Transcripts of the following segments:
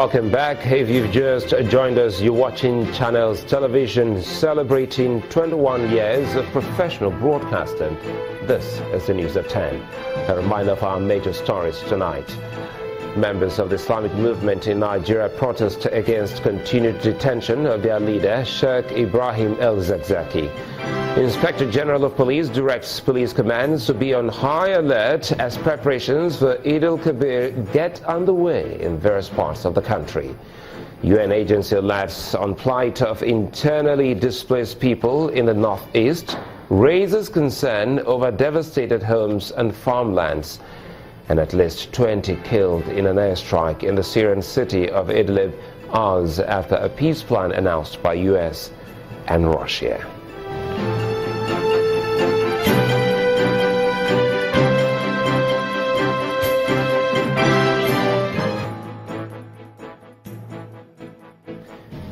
Welcome back. If you've just joined us, you're watching Channels Television celebrating 21 years of professional broadcasting. This is the news at 10. A reminder of our major stories tonight. Members of the Islamic movement in Nigeria protest against continued detention of their leader, Sheikh Ibrahim El-Zakzaki. Inspector General of Police directs police commands to be on high alert as preparations for Eid al-Kabir get underway in various parts of the country. UN agency alerts on plight of internally displaced people in the northeast, raises concern over devastated homes and farmlands, and at least 20 killed in an airstrike in the Syrian city of Idlib hours after a peace plan announced by US and Russia.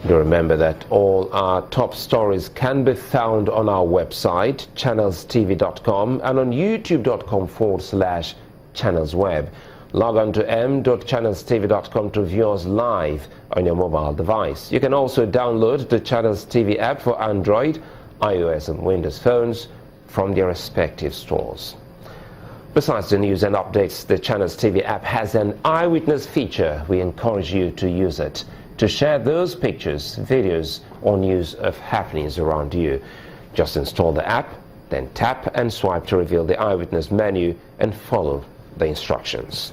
Do remember that all our top stories can be found on our website, channelstv.com, and on youtube.com/channelsweb. Log on to m.channelstv.com to view us live on your mobile device. You can also download the Channels TV app for Android, iOS and Windows phones from their respective stores. Besides the news and updates, the Channels TV app has an eyewitness feature. We encourage you to use it to share those pictures, videos, or news of happenings around you. Just install the app, then tap and swipe to reveal the eyewitness menu and follow the instructions.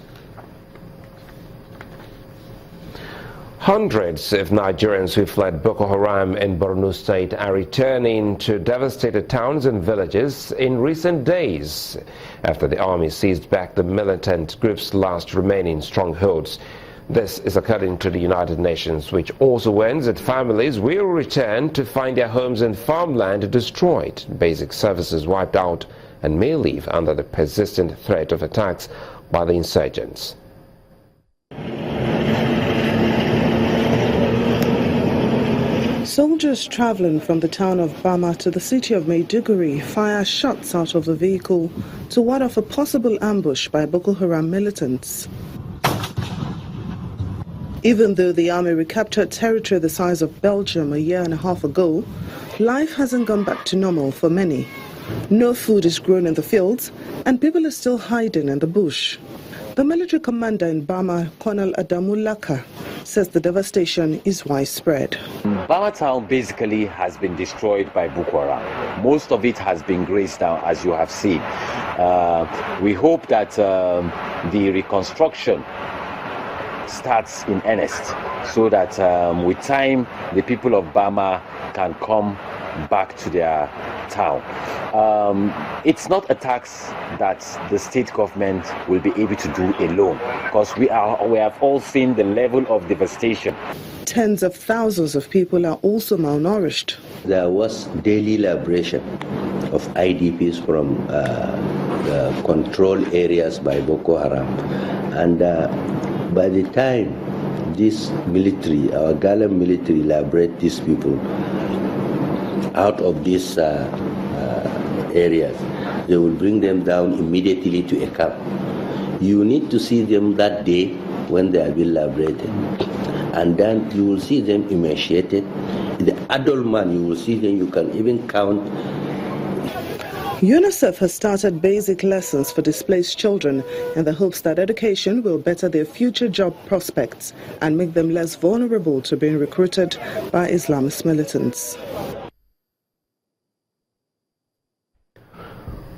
Hundreds of Nigerians who fled Boko Haram in Borno State are returning to devastated towns and villages in recent days after the army seized back the militant group's last remaining strongholds. This is according to the United Nations, which also warns that families will return to find their homes and farmland destroyed, basic services wiped out, and may live under the persistent threat of attacks by the insurgents. Soldiers traveling from the town of Bama to the city of Maiduguri fire shots out of the vehicle to ward off a possible ambush by Boko Haram militants. Even though the army recaptured territory the size of Belgium a year and a half ago, life hasn't gone back to normal for many. No food is grown in the fields, and people are still hiding in the bush. The military commander in Bama, Colonel Adamu Laka, says the devastation is widespread. Bama town basically has been destroyed by Boko Haram. Most of it has been grazed down, as you have seen. We hope that the reconstruction starts in earnest, so that with time the people of Bama can come back to their town. It's not a tax that the state government will be able to do alone, because we have all seen the level of devastation. Tens of thousands of people are also malnourished. There was daily liberation of IDPs from the control areas by Boko Haram, and by the time this military, our gallant military, liberate these people out of these areas, they will bring them down immediately to a camp. You need to see them that day when they are being liberated, and then you will see them emaciated. The adult man, you will see them, you can even count. UNICEF has started basic lessons for displaced children in the hopes that education will better their future job prospects and make them less vulnerable to being recruited by Islamist militants.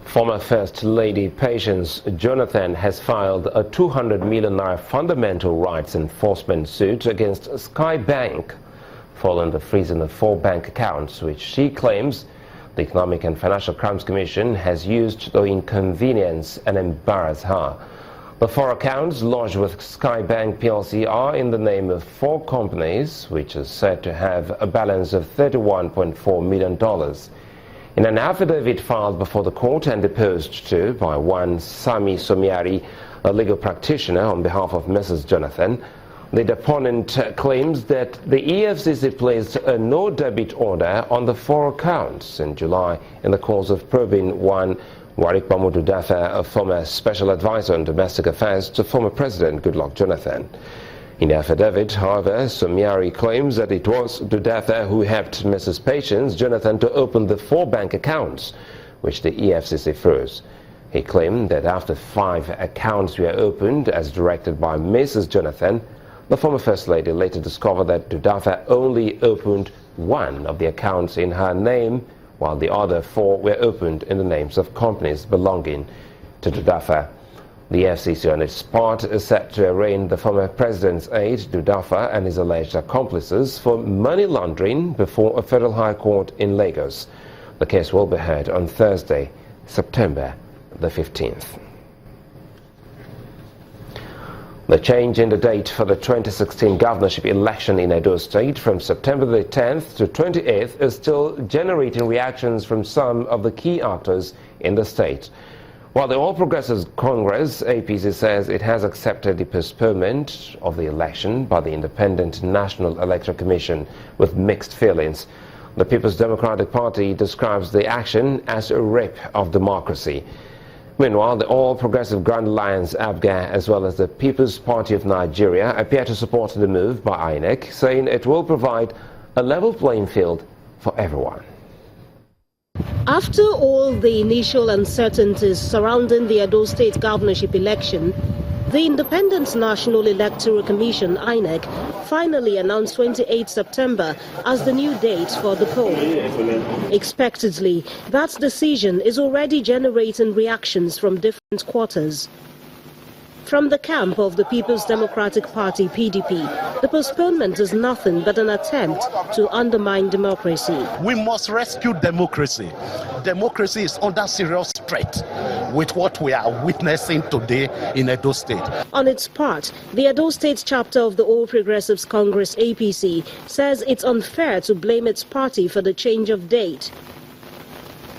Former First Lady Patience Jonathan has filed a 200 million naira fundamental rights enforcement suit against Sky Bank following the freezing of 4 bank accounts, which she claims the Economic and Financial Crimes Commission has used to inconvenience and embarrass her. The 4 accounts lodged with Sky Bank PLC are in the name of 4 companies, which is said to have a balance of $31.4 million. In an affidavit filed before the court and deposed to by one Sami Somiari, a legal practitioner on behalf of Mrs. Jonathan, the deponent claims that the EFCC placed a no-debit order on the 4 accounts in July in the course of probing one Warik Mamudu Dafa, a former special advisor on domestic affairs to former President Goodluck Jonathan. In the affidavit, however, Somiari claims that it was Dudafa who helped Mrs. Patience Jonathan to open the 4 bank accounts, which the EFCC froze. He claimed that after 5 accounts were opened as directed by Mrs. Jonathan, the former First Lady later discovered that Dudafa only opened 1 of the accounts in her name, while the other 4 were opened in the names of companies belonging to Dudafa. The FCC on its part is set to arraign the former president's aide, Dudafa, and his alleged accomplices for money laundering before a federal high court in Lagos. The case will be heard on Thursday, September the 15th. The change in the date for the 2016 governorship election in Edo State from September the 10th to 28th is still generating reactions from some of the key actors in the state. While the All Progressives Congress, APC, says it has accepted the postponement of the election by the Independent National Electoral Commission with mixed feelings, the People's Democratic Party describes the action as a rape of democracy. Meanwhile, the All Progressive Grand Alliance, ABGA, as well as the People's Party of Nigeria appear to support the move by INEC, saying it will provide a level playing field for everyone. After all the initial uncertainties surrounding the Edo State governorship election, the Independent National Electoral Commission, INEC, finally announced 28 September as the new date for the poll. Expectedly, that decision is already generating reactions from different quarters. From the camp of the People's Democratic Party, PDP, the postponement is nothing but an attempt to undermine democracy. We must rescue democracy. Democracy is under serious threat with what we are witnessing today in Edo State. On its part, the Edo State chapter of the All Progressives Congress, APC, says it's unfair to blame its party for the change of date.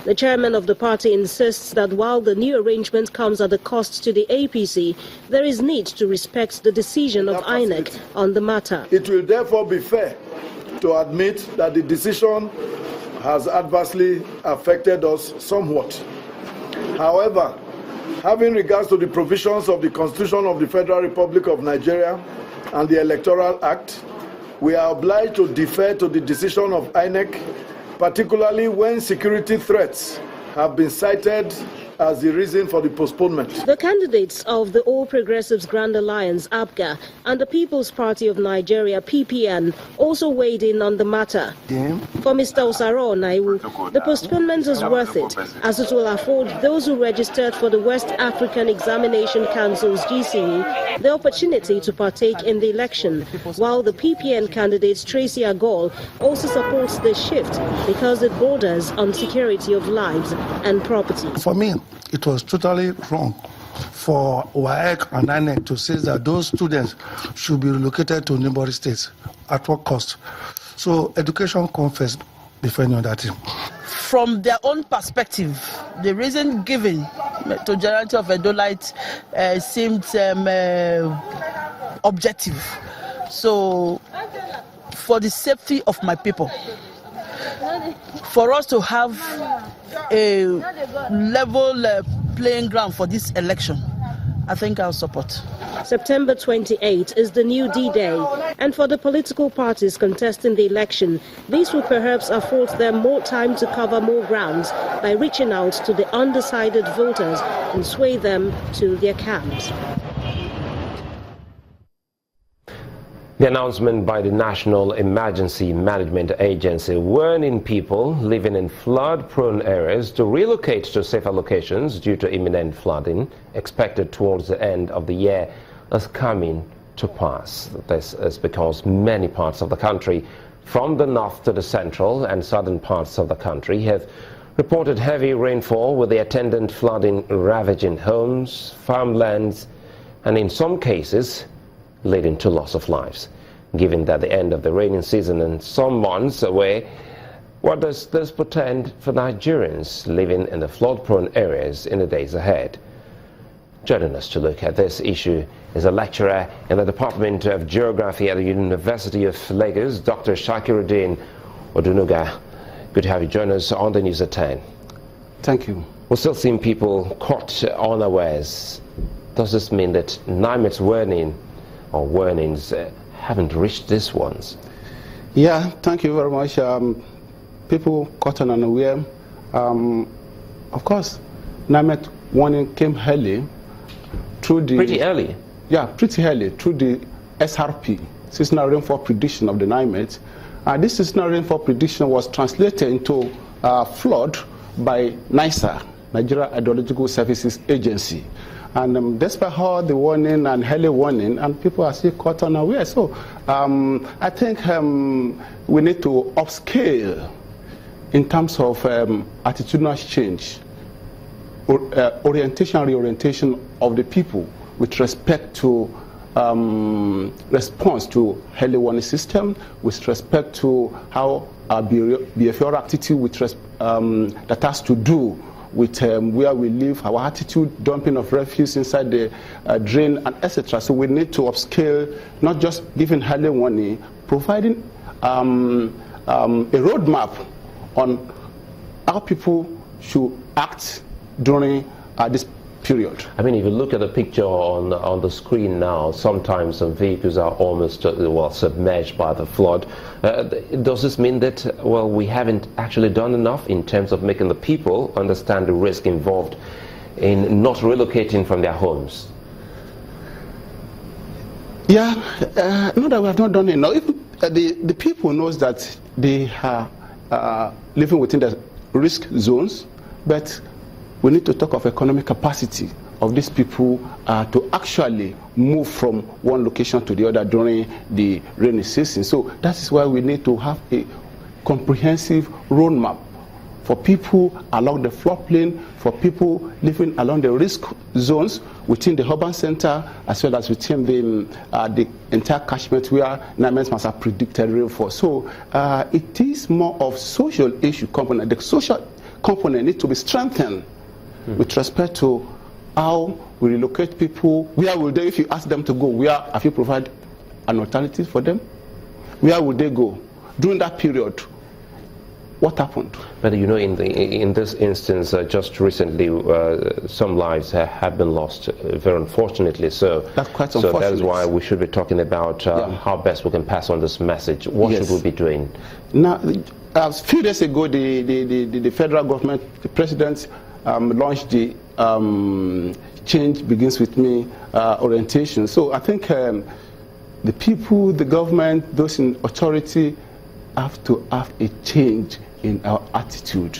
The chairman of the party insists that while the new arrangement comes at a cost to the APC, there is need to respect the decision of INEC on the matter. It will therefore be fair to admit that the decision has adversely affected us somewhat. However, having regards to the provisions of the Constitution of the Federal Republic of Nigeria and the Electoral Act, we are obliged to defer to the decision of INEC, particularly when security threats have been cited as the reason for the postponement. The candidates of the All Progressives Grand Alliance, ABGA, and the People's Party of Nigeria, PPN, also weighed in on the matter. For Mr. Osaro Naiwu, the postponement is worth it, as it will afford those who registered for the West African Examination Council's GCE the opportunity to partake in the election, while the PPN candidate Tracy Agol also supports the shift because it borders on security of lives and property. For me, it was totally wrong for WAEC and INEC to say that those students should be relocated to neighboring states at what cost. So education comes first before any other thing. From their own perspective, the reason given to Generality of Edolites seemed objective. So, for the safety of my people, for us to have a level playing ground for this election, I think I'll support. September 28 is the new D-Day, and for the political parties contesting the election, this will perhaps afford them more time to cover more grounds by reaching out to the undecided voters and sway them to their camps. The announcement by the National Emergency Management Agency warning people living in flood-prone areas to relocate to safer locations due to imminent flooding expected towards the end of the year is coming to pass. This is because many parts of the country, from the north to the central and southern parts of the country, have reported heavy rainfall with the attendant flooding ravaging homes, farmlands, and in some cases leading to loss of lives. Given that the end of the rainy season is some months away, what does this portend for Nigerians living in the flood-prone areas in the days ahead? Joining us to look at this issue is a lecturer in the Department of Geography at the University of Lagos, Dr. Shakiruddin Odunuga. Good to have you join us on the News at 10. Thank you. We're still seeing people caught unawares. Does this mean that NIMET's warning or warnings haven't reached these ones? Yeah, thank you very much. People caught on unaware. Of course, NIMET warning came early through the... Pretty early? Yeah, pretty early through the SRP, seasonal rainfall prediction of the NIMET. This seasonal rainfall prediction was translated into flood by NISA, Nigeria Hydrological Services Agency. And despite all the warning and early warning, and people are still caught unaware. So I think we need to upscale in terms of attitudinal change, orientation, reorientation of the people with respect to response to early warning system, with respect to how our behavioral attitude that has to do with where we live, our attitude, dumping of refuse inside the drain, and etc. So we need to upscale, not just giving early warning, providing a roadmap on how people should act during this period. I mean, if you look at the picture on the screen now, sometimes some vehicles are almost submerged by the flood. Does this mean that, well, we haven't actually done enough in terms of making the people understand the risk involved in not relocating from their homes? Yeah, not that we have not done enough. Even the people knows that they are living within the risk zones, but we need to talk of economic capacity of these people to actually move from one location to the other during the rainy season. So that is why we need to have a comprehensive roadmap for people along the floodplain, for people living along the risk zones within the urban center, as well as within the entire catchment where NIMET must have predicted rainfall. So it is more of social issue component. The social component needs to be strengthened with respect to how we relocate people. Where will they, if you ask them to go, where have you provided an alternative for them? Where would they go? During that period, what happened? But you know, in this instance, just recently, some lives have been lost, very unfortunately. So that's quite unfortunate. So that is why we should be talking about how best we can pass on this message. What should we be doing? Now, a few days ago, the federal government, the president, launched the Change Begins With Me orientation. So I think the people, the government, those in authority have to have a change in our attitude,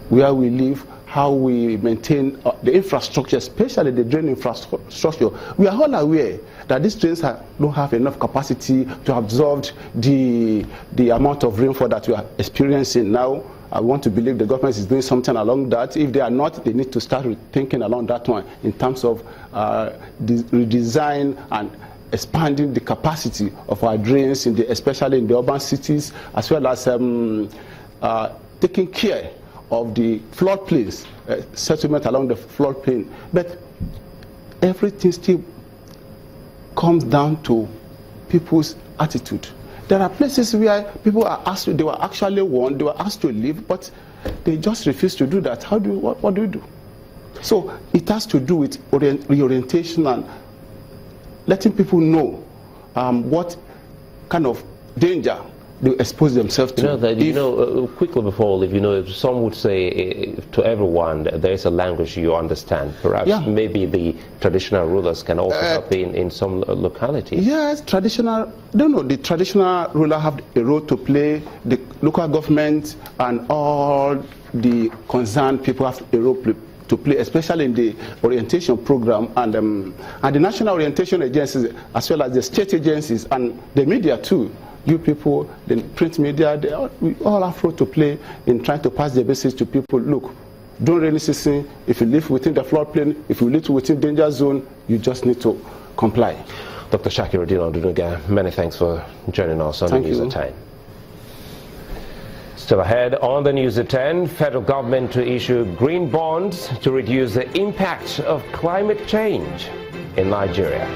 where we live, how we maintain the infrastructure, especially the drain infrastructure. We are all aware that these drains don't have enough capacity to absorb the amount of rainfall that we are experiencing now. I want to believe the government is doing something along that. If they are not, they need to start thinking along that one in terms of redesign and expanding the capacity of our drains, especially in the urban cities, as well as taking care of the floodplains, settlement along the floodplain. But everything still comes down to people's attitude. There are places where people are asked, they were actually warned, they were asked to leave, but they just refuse to do that. What do you do? So it has to do with reorientation and letting people know what kind of danger they expose themselves to. Quickly before, if some would say to everyone, there is a language you understand. Perhaps maybe the traditional rulers can also help in some localities. Yes, the traditional ruler have a role to play. The local government and all the concerned people have a role to play, especially in the orientation program, and the national orientation agencies, as well as the state agencies and the media too. You people, the print media, we all have a role to play in trying to pass the message to people. Look, during rainy season, if you live within the floodplain, if you live within danger zone, you just need to comply. Dr. Shakiruddin Odunuga, many thanks for joining us on the News at 10. Still ahead on the News at 10, federal government to issue green bonds to reduce the impact of climate change in Nigeria.